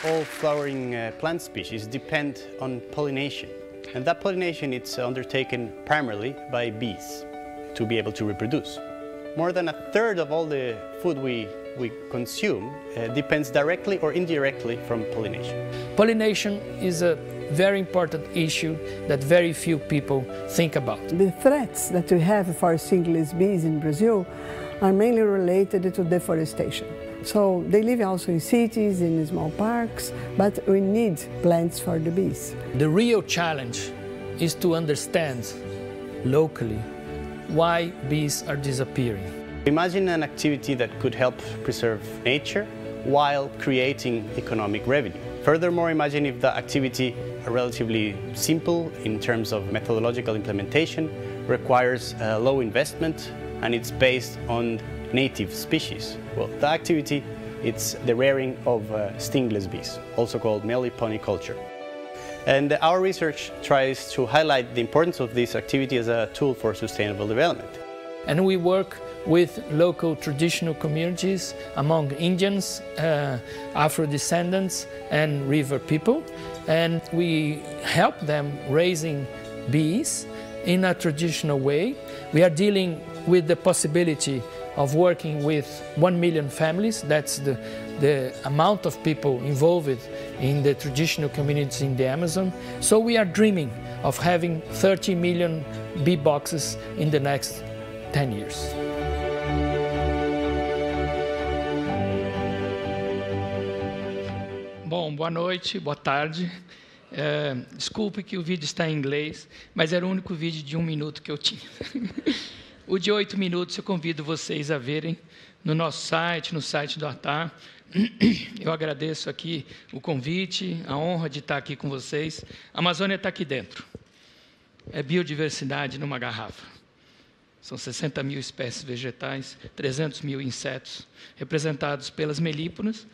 All flowering plant species depend on pollination. And that pollination is undertaken primarily by bees to be able to reproduce. More than a third of all the food we consume depends directly or indirectly from pollination. Pollination is a very important issue that very few people think about. The threats that we have for stingless bees in Brazil are mainly related to deforestation. So they live also in cities, in small parks, but we need plants for the bees. The real challenge is to understand locally why bees are disappearing. Imagine an activity that could help preserve nature while creating economic revenue. Furthermore, imagine if the activity are relatively simple in terms of methodological implementation, requires low investment, and it's based on native species. Well, the activity, it's the rearing of stingless bees, also called meliponiculture. And our research tries to highlight the importance of this activity as a tool for sustainable development. And we work with local traditional communities among Indians, Afro-descendants and river people. And we help them raising bees in a traditional way. We are dealing with the possibility of working with 1 million families. That's the amount of people involved in the traditional communities in the Amazon. So we are dreaming of having 30 million bee boxes in the next 10 years. Bom, boa noite, boa tarde. Desculpe que o vídeo está em inglês, mas era o único vídeo de 1 minuto que eu tinha. O de 8 minutos eu convido vocês a verem no nosso site, no site do ATAR. Eu agradeço aqui o convite, a honra de estar aqui com vocês. A Amazônia está aqui dentro. É biodiversidade numa garrafa. São 60 mil espécies vegetais, 300 mil insetos, representados pelas melíponas,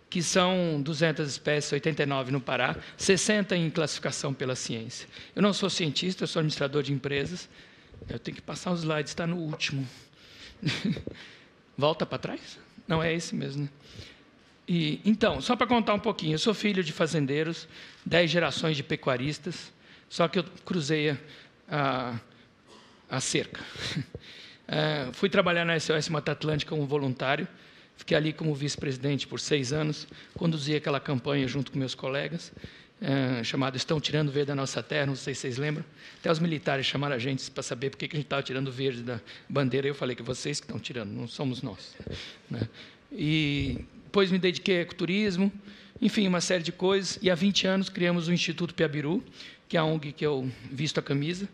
que são 200 espécies, 89 no Pará, 60 em classificação pela ciência. Eu não sou cientista, eu sou administrador de empresas. Eu tenho que passar os slides, está no último. Volta para trás? Não, é esse mesmo, né? Então, só para contar um pouquinho, eu sou filho de fazendeiros, 10 gerações de pecuaristas, só que eu cruzei a cerca. Fui trabalhar na SOS Mata Atlântica como voluntário, fiquei ali como vice-presidente por 6 anos, conduzi aquela campanha junto com meus colegas, chamado Estão Tirando Verde da Nossa Terra, não sei se vocês lembram. Até os militares chamaram a gente para saber por que a gente estava tirando o verde da bandeira. Eu falei que vocês que estão tirando, não somos nós, né? E depois me dediquei ao ecoturismo, enfim, uma série de coisas. E há 20 anos criamos o Instituto Piabiru, que é a ONG que eu visto a camisa,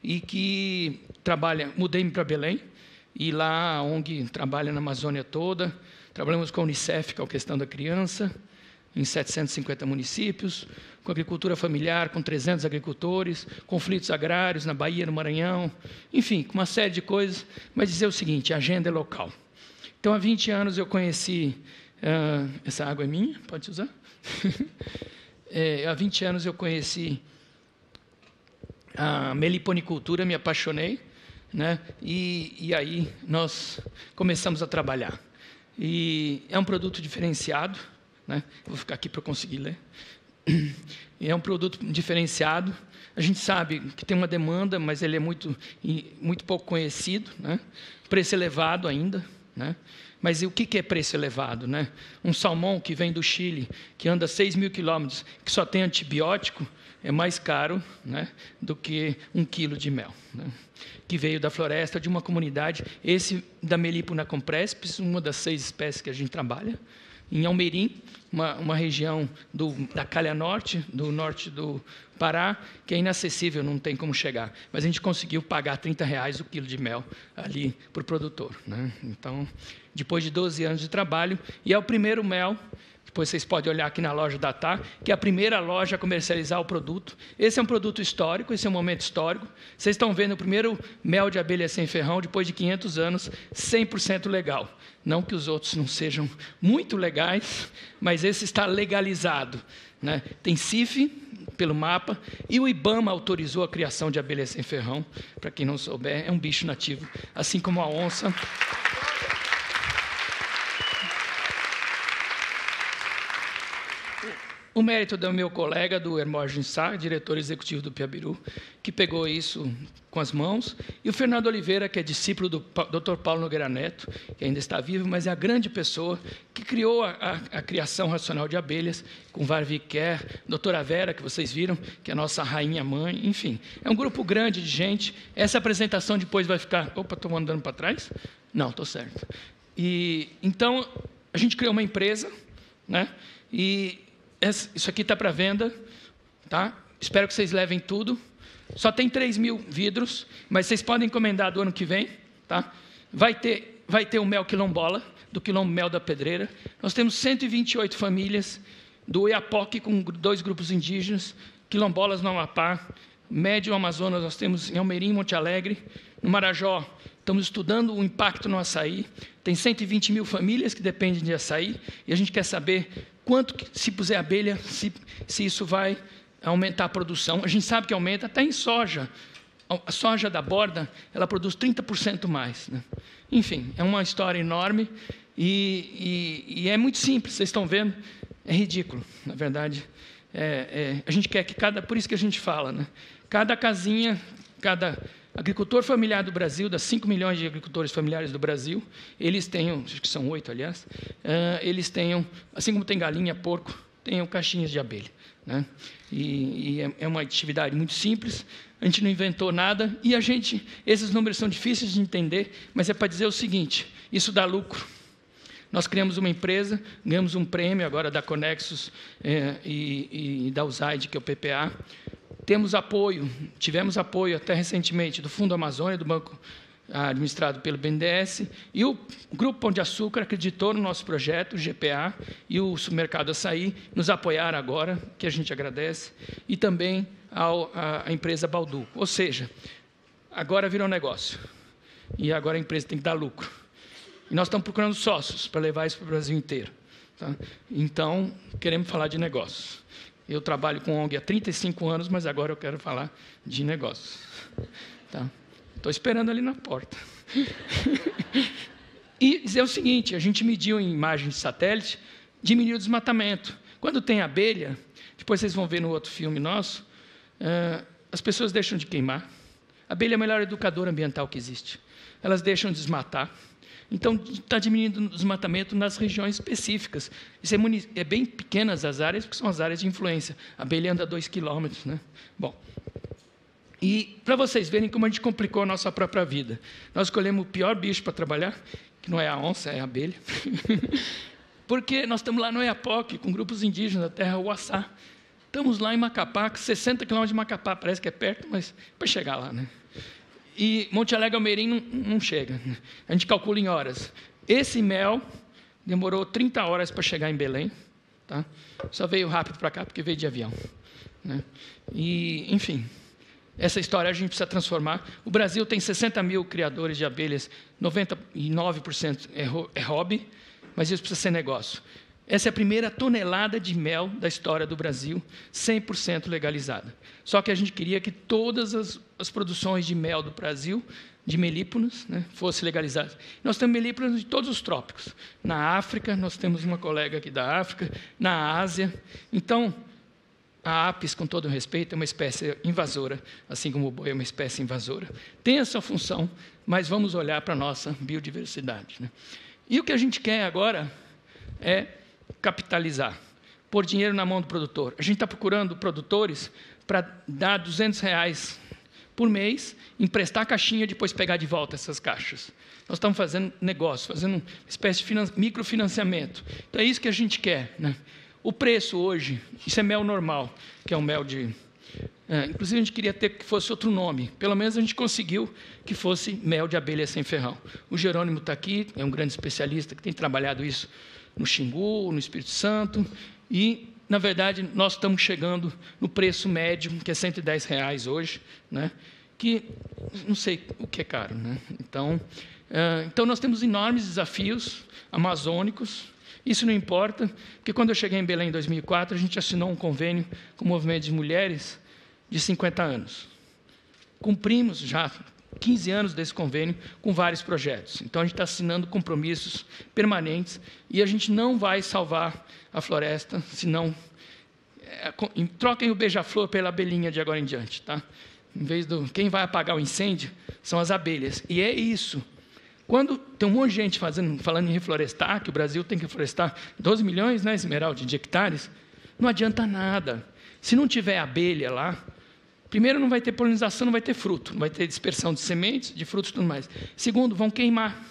e que trabalha, mudei-me para Belém, e lá a ONG trabalha na Amazônia toda. Trabalhamos com a Unicef, que é a questão da criança, em 750 municípios, com agricultura familiar, com 300 agricultores, conflitos agrários na Bahia, no Maranhão, enfim, com uma série de coisas, mas dizer o seguinte, a agenda é local. Então, há 20 anos eu conheci... essa água é minha? Pode usar? Há 20 anos eu conheci a meliponicultura, me apaixonei, né? E aí nós começamos a trabalhar. E é um produto diferenciado, né? Vou ficar aqui para conseguir ler. E é um produto diferenciado. A gente sabe que tem uma demanda, mas ele é muito pouco conhecido, né? Preço elevado ainda, né? Mas o que é preço elevado, né? Um salmão que vem do Chile, que anda 6.000 quilômetros, que só tem antibiótico, é mais caro, né, do que 1 quilo de mel, né, que veio da floresta de uma comunidade, esse da Melipona comprespes, uma das 6 espécies que a gente trabalha, em Almeirim, uma região da Calha Norte, do norte do Pará, que é inacessível, não tem como chegar. Mas a gente conseguiu pagar R$30 o quilo de mel ali para o produtor, né? Então, depois de 12 anos de trabalho, e é o primeiro mel, depois vocês podem olhar aqui na loja da ATAR, que é a primeira loja a comercializar o produto. Esse é um produto histórico, esse é um momento histórico. Vocês estão vendo o primeiro mel de abelha sem ferrão, depois de 500 anos, 100% legal. Não que os outros não sejam muito legais, mas esse está legalizado, né? Tem CIF, pelo mapa, e o IBAMA autorizou a criação de abelha sem ferrão. Para quem não souber, é um bicho nativo, assim como a onça. O mérito do meu colega, do Hermógenes Sá, diretor executivo do Piabiru, que pegou isso com as mãos, e o Fernando Oliveira, que é discípulo do Dr. Paulo Nogueira Neto, que ainda está vivo, mas é a grande pessoa que criou a criação racional de abelhas, com Warwick Kerr, doutora Vera, que vocês viram, que é a nossa rainha-mãe, enfim. É um grupo grande de gente. Essa apresentação depois vai ficar... Opa, estou andando para trás? Não, estou certo. Então, a gente criou uma empresa, né? E isso aqui está para venda, tá? Espero que vocês levem tudo. Só tem 3.000 vidros, mas vocês podem encomendar do ano que vem, tá? Vai ter o mel quilombola, do Quilombo Mel da Pedreira. Nós temos 128 famílias do Oiapoque, com 2 grupos indígenas, quilombolas no Amapá, Médio Amazonas, nós temos em Almeirim, Monte Alegre, no Marajó, estamos estudando o impacto no açaí. Tem 120.000 famílias que dependem de açaí, e a gente quer saber quanto, se puser abelha, se isso vai aumentar a produção. A gente sabe que aumenta até em soja. A soja da borda, ela produz 30% mais, né? Enfim, é uma história enorme e é muito simples, vocês estão vendo? É ridículo, na verdade. A gente quer que por isso que a gente fala, né? Cada casinha, cada agricultor familiar do Brasil, das 5 milhões de agricultores familiares do Brasil, eles tenham, acho que são 8, aliás, eles tenham, assim como tem galinha, porco, tenham caixinhas de abelha, né? E é uma atividade muito simples, a gente não inventou nada, e esses números são difíceis de entender, mas é para dizer o seguinte: isso dá lucro. Nós criamos uma empresa, ganhamos um prêmio agora da Conexus e da USAID, que é o PPA. Tivemos apoio até recentemente do Fundo Amazônia, do banco administrado pelo BNDES, e o Grupo Pão de Açúcar acreditou no nosso projeto, o GPA, e o Supermercado Açaí nos apoiaram agora, que a gente agradece, e também a empresa Balduco. Ou seja, agora virou negócio, e agora a empresa tem que dar lucro. E nós estamos procurando sócios para levar isso para o Brasil inteiro, tá? Então, queremos falar de negócios. Eu trabalho com ONG há 35 anos, mas agora eu quero falar de negócios. Tá? Estou esperando ali na porta. E dizer o seguinte: a gente mediu em imagens de satélite, diminuiu o desmatamento. Quando tem abelha, depois vocês vão ver no outro filme nosso, as pessoas deixam de queimar. A abelha é a melhor educadora ambiental que existe. Elas deixam de desmatar. Então, está diminuindo o desmatamento nas regiões específicas. Isso é bem pequenas as áreas, porque são as áreas de influência. A abelha anda 2 quilômetros, né? Bom, e para vocês verem como a gente complicou a nossa própria vida. Nós escolhemos o pior bicho para trabalhar, que não é a onça, é a abelha. Porque nós estamos lá no Oiapoque, com grupos indígenas da terra Uaçá. Estamos lá em Macapá, 60 quilômetros de Macapá, parece que é perto, mas para chegar lá, né? E Monte Alegre Almeirim não chega. A gente calcula em horas. Esse mel demorou 30 horas para chegar em Belém. Tá? Só veio rápido para cá, porque veio de avião, né? E, enfim, essa história a gente precisa transformar. O Brasil tem 60.000 criadores de abelhas, 99% é hobby, mas isso precisa ser negócio. Essa é a primeira tonelada de mel da história do Brasil, 100% legalizada. Só que a gente queria que todas as produções de mel do Brasil, de melíponos, né, fossem legalizadas. Nós temos melíponos de todos os trópicos. Na África, nós temos uma colega aqui da África, na Ásia. Então, a apis, com todo o respeito, é uma espécie invasora, assim como o boi é uma espécie invasora. Tem essa função, mas vamos olhar para a nossa biodiversidade, né? E o que a gente quer agora é capitalizar, pôr dinheiro na mão do produtor. A gente está procurando produtores para dar R$200 por mês, emprestar a caixinha e depois pegar de volta essas caixas. Nós estamos fazendo negócio, fazendo uma espécie de microfinanciamento. Então é isso que a gente quer, né? O preço hoje, isso é mel normal, que é um mel de... inclusive a gente queria ter que fosse outro nome, pelo menos a gente conseguiu que fosse mel de abelha sem ferrão. O Jerônimo está aqui, é um grande especialista que tem trabalhado isso no Xingu, no Espírito Santo, e, na verdade, nós estamos chegando no preço médio, que é R$110 hoje, né? Que não sei o que é caro, né? Então, nós temos enormes desafios amazônicos. Isso não importa, porque quando eu cheguei em Belém em 2004, a gente assinou um convênio com o movimento de mulheres de 50 anos. Cumprimos já 15 anos desse convênio com vários projetos. Então, a gente está assinando compromissos permanentes e a gente não vai salvar a floresta, senão troquem o beija-flor pela abelhinha de agora em diante, tá? Em vez do quem vai apagar o incêndio são as abelhas. E é isso. Quando tem um monte de gente falando em reflorestar, que o Brasil tem que reflorestar 12 milhões, né, Esmeralda, de hectares, não adianta nada. Se não tiver abelha lá, primeiro, não vai ter polinização, não vai ter fruto, não vai ter dispersão de sementes, de frutos e tudo mais. Segundo, vão queimar.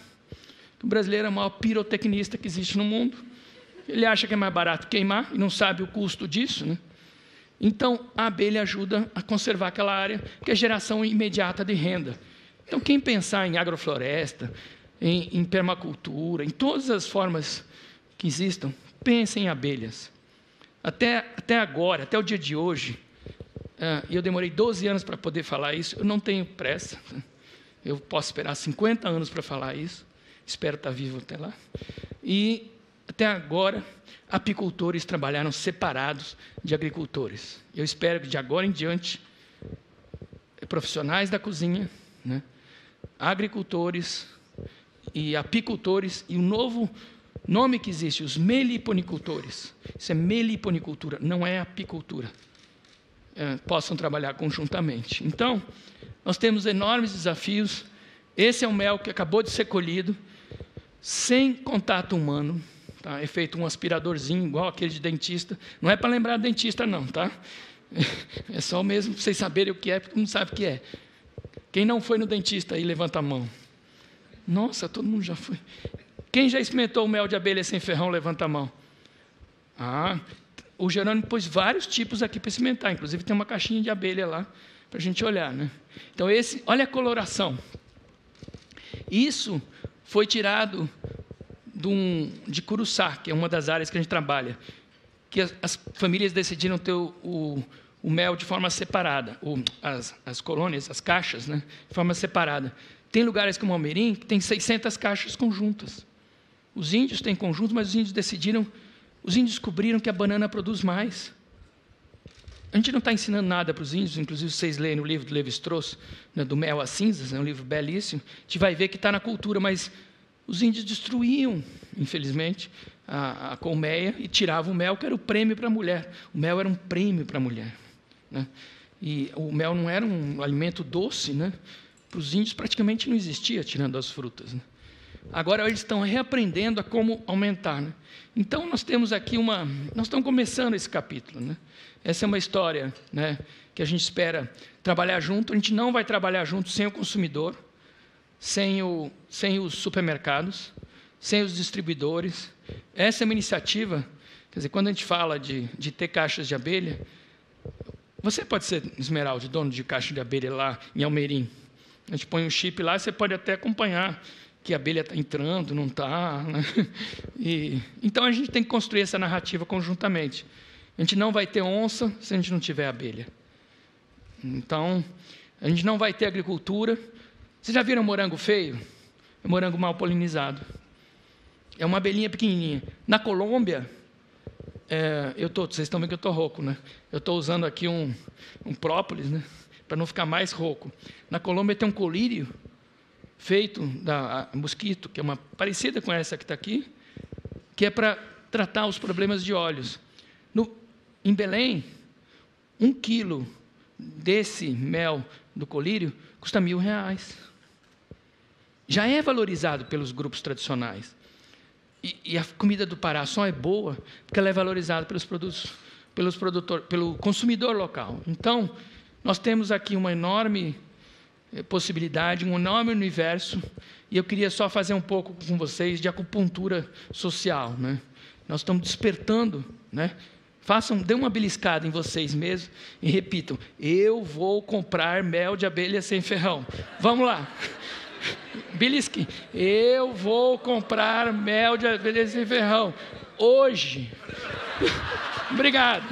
O brasileiro é o maior pirotecnista que existe no mundo. Ele acha que é mais barato queimar e não sabe o custo disso, né? Então, a abelha ajuda a conservar aquela área, que é geração imediata de renda. Então, quem pensar em agrofloresta, em permacultura, em todas as formas que existam, pense em abelhas. Até agora, até o dia de hoje, e eu demorei 12 anos para poder falar isso, eu não tenho pressa. Eu posso esperar 50 anos para falar isso. Espero estar vivo até lá. E, até agora, apicultores trabalharam separados de agricultores. Eu espero que, de agora em diante, profissionais da cozinha, né, agricultores e apicultores, e o novo nome que existe, os meliponicultores. Isso é meliponicultura, não é apicultura. Possam trabalhar conjuntamente. Então, nós temos enormes desafios. Esse é o mel que acabou de ser colhido, sem contato humano. Tá? É feito um aspiradorzinho, igual aquele de dentista. Não é para lembrar dentista, não, tá? É só mesmo para vocês saberem o que é, porque não sabe o que é. Quem não foi no dentista aí, levanta a mão. Nossa, todo mundo já foi. Quem já experimentou o mel de abelha sem ferrão, levanta a mão. O Jerônimo pôs vários tipos aqui para experimentar. Inclusive, tem uma caixinha de abelha lá, para a gente olhar, né? Então, olha a coloração. Isso foi tirado de curuçá, que é uma das áreas que a gente trabalha, que as famílias decidiram ter o mel de forma separada, as colônias, as caixas, né, de forma separada. Tem lugares como Almerim que tem 600 caixas conjuntas. Os índios têm conjuntos, mas os índios descobriram que a banana produz mais. A gente não está ensinando nada para os índios, inclusive vocês leem no livro do Levi-Strauss, né, do Mel às Cinzas, é um livro belíssimo, a gente vai ver que está na cultura, mas os índios destruíam, infelizmente, a colmeia e tiravam o mel, que era o prêmio para a mulher. O mel era um prêmio para a mulher, né? E o mel não era um alimento doce, né? Para os índios praticamente não existia, tirando as frutas, né? Agora eles estão reaprendendo a como aumentar, né? Então nós temos aqui nós estamos começando esse capítulo, né? Essa é uma história, né, que a gente espera trabalhar junto. A gente não vai trabalhar junto sem o consumidor, sem os supermercados, sem os distribuidores. Essa é uma iniciativa, quer dizer, quando a gente fala de ter caixas de abelha, você pode ser, Esmeralda, dono de caixa de abelha lá em Almerim. A gente põe um chip lá, você pode até acompanhar que a abelha está entrando, não está, né? Então, a gente tem que construir essa narrativa conjuntamente. A gente não vai ter onça se a gente não tiver abelha. Então, a gente não vai ter agricultura. Vocês já viram morango feio? É morango mal polinizado. É uma abelhinha pequenininha. Na Colômbia, vocês estão vendo que eu estou rouco, né? Eu estou usando aqui um própolis, né, para não ficar mais rouco. Na Colômbia tem um colírio feito da mosquito, que é uma parecida com essa que está aqui, que é para tratar os problemas de olhos. Em Belém, 1 quilo desse mel do colírio custa R$1.000. Já é valorizado pelos grupos tradicionais. E a comida do Pará só é boa porque ela é valorizada pelo consumidor local. Então, nós temos aqui uma enorme possibilidade, um enorme universo, e eu queria só fazer um pouco com vocês de acupuntura social, né? Nós estamos despertando, né? Dê uma beliscada em vocês mesmos e repitam: eu vou comprar mel de abelha sem ferrão. Vamos lá. Belisque. Eu vou comprar mel de abelha sem ferrão. Hoje. Obrigado.